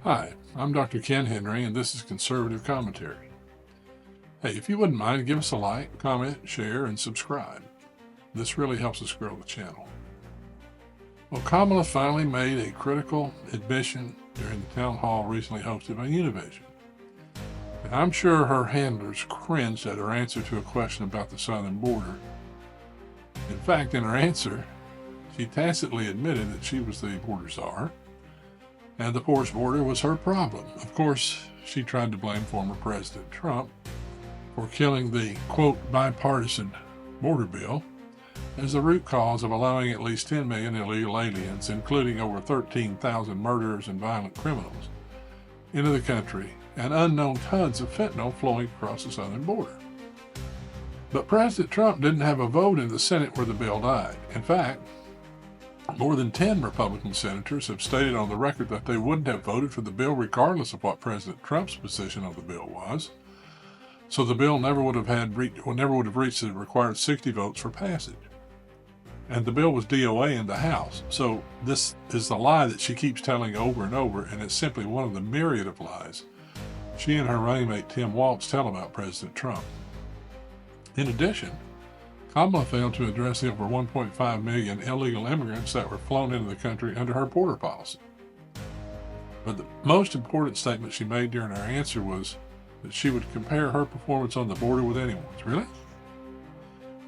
Hi, I'm Dr. Ken Henry, and this is Conservative Commentary. Hey, if you wouldn't mind, give us a like, comment, share, and subscribe. This really helps us grow the channel. Well, Kamala finally made a critical admission during the town hall recently hosted by Univision. And I'm sure her handlers cringed at her answer to a question about the southern border. In fact, in her answer, she tacitly admitted that she was the border czar, and the porous border was her problem. Of course, she tried to blame former President Trump for killing the, quote, bipartisan border bill as the root cause of allowing at least 10 million illegal aliens, including over 13,000 murderers and violent criminals, into the country, and unknown tons of fentanyl flowing across the southern border. But President Trump didn't have a vote in the Senate where the bill died. In fact, more than 10 Republican senators have stated on the record that they wouldn't have voted for the bill regardless of what President Trump's position on the bill was. So the bill never would have reached the required 60 votes for passage. And the bill was DOA in the House. So this is the lie that she keeps telling over and over, and it's simply one of the myriad of lies she and her running mate Tim Walz tell about President Trump. In addition, Kamala failed to address the over 1.5 million illegal immigrants that were flown into the country under her border policy. But the most important statement she made during her answer was that she would compare her performance on the border with anyone's. Really?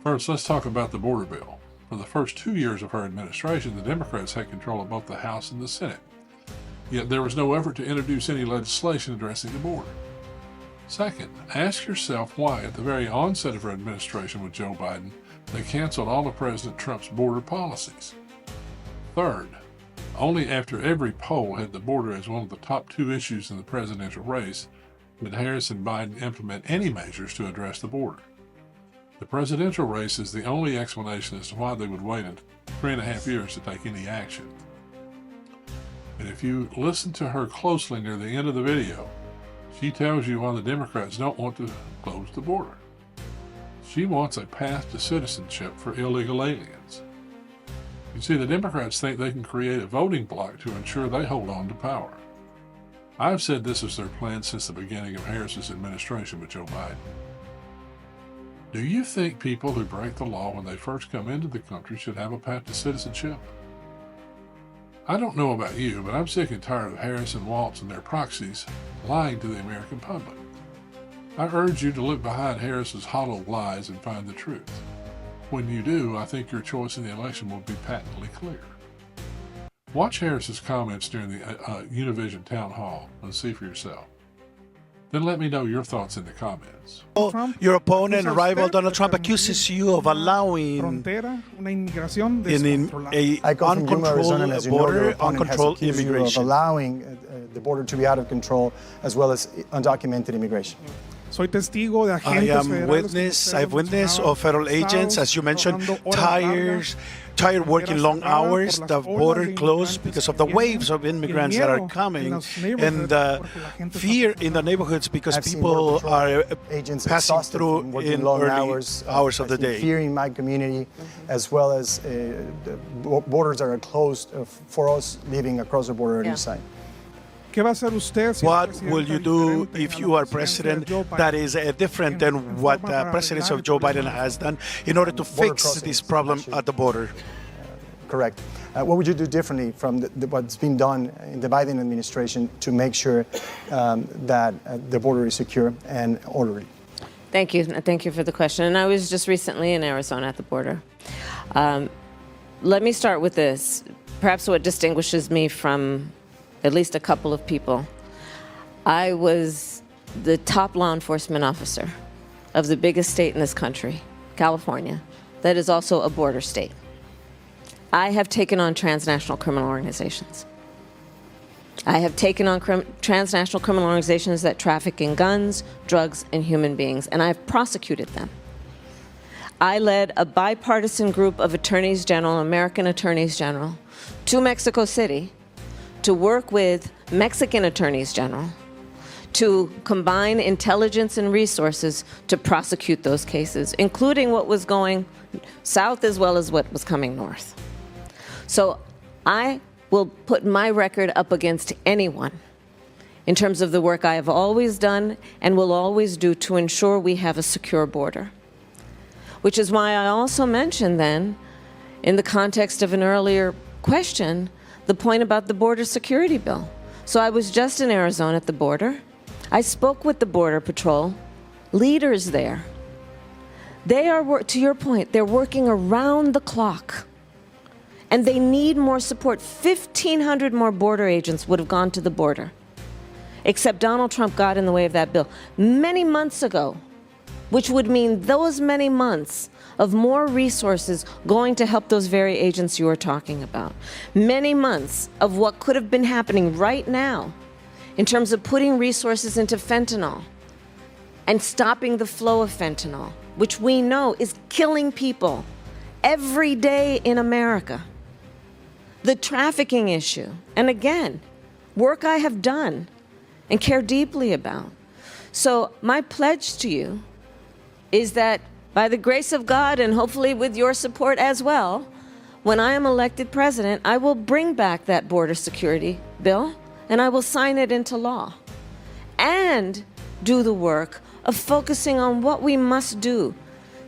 First, let's talk about the border bill. For the first 2 years of her administration, the Democrats had control of both the House and the Senate. Yet there was no effort to introduce any legislation addressing the border. Second, ask yourself why, at the very onset of her administration with Joe Biden, they canceled all of President Trump's border policies. Third, only after every poll had the border as one of the top 2 issues in the presidential race did Harris and Biden implement any measures to address the border. The presidential race is the only explanation as to why they would wait 3.5 years to take any action. And if you listen to her closely near the end of the video, she tells you why the Democrats don't want to close the border. She wants a path to citizenship for illegal aliens. You see, the Democrats think they can create a voting bloc to ensure they hold on to power. I've said this is their plan since the beginning of Harris's administration with Joe Biden. Do you think people who break the law when they first come into the country should have a path to citizenship? I don't know about you, but I'm sick and tired of Harris and Walz and their proxies lying to the American public. I urge you to look behind Harris's hollow lies and find the truth. When you do, I think your choice in the election will be patently clear. Watch Harris's comments during the Univision town hall and see for yourself. Then let me know your thoughts in the comments. Your opponent, rival Donald Trump, accuses you of allowing a uncontrolled border, uncontrolled immigration. Of allowing the border to be out of control, as well as undocumented immigration. I am witness. I've witnessed of federal agents, as you mentioned, tired working long hours, the border closed because of the waves of immigrants that are coming, and fear in the neighborhoods because people are passing through in early hours of the day. Fear in my community, as well as the borders are closed for us living across the border on each side. What will you do if you are president that is different than what the presidency of Joe Biden has done in order to fix this problem at the border? Correct. What would you do differently from what's been done in the Biden administration to make sure that the border is secure and orderly? Thank you. Thank you for the question. And I was just recently in Arizona at the border. Let me start with this. Perhaps what distinguishes me from at least a couple of people. I was the top law enforcement officer of the biggest state in this country, California, that is also a border state. I have taken on transnational criminal organizations. I have taken on transnational criminal organizations that traffic in guns, drugs, and human beings, and I've prosecuted them. I led a bipartisan group of attorneys general, American attorneys general, to Mexico City to work with Mexican attorneys general to combine intelligence and resources to prosecute those cases, including what was going south as well as what was coming north. So I will put my record up against anyone in terms of the work I have always done and will always do to ensure we have a secure border. Which is why I also mentioned then, in the context of an earlier question, the point about the border security bill. So I was just in Arizona at the border. I spoke with the Border Patrol leaders there. They are, to your point, they're working around the clock. And they need more support. 1,500 more border agents would have gone to the border, except Donald Trump got in the way of that bill many months ago, which would mean those many months of more resources going to help those very agents you are talking about. Many months of what could have been happening right now in terms of putting resources into fentanyl and stopping the flow of fentanyl, which we know is killing people every day in America. The trafficking issue, and again, work I have done and care deeply about. So my pledge to you is that by the grace of God, and hopefully with your support as well, when I am elected president, I will bring back that border security bill and I will sign it into law and do the work of focusing on what we must do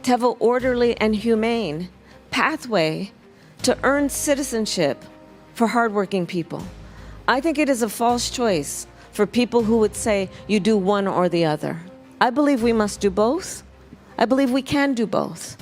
to have an orderly and humane pathway to earn citizenship for hardworking people. I think it is a false choice for people who would say you do one or the other. I believe we must do both. I believe we can do both.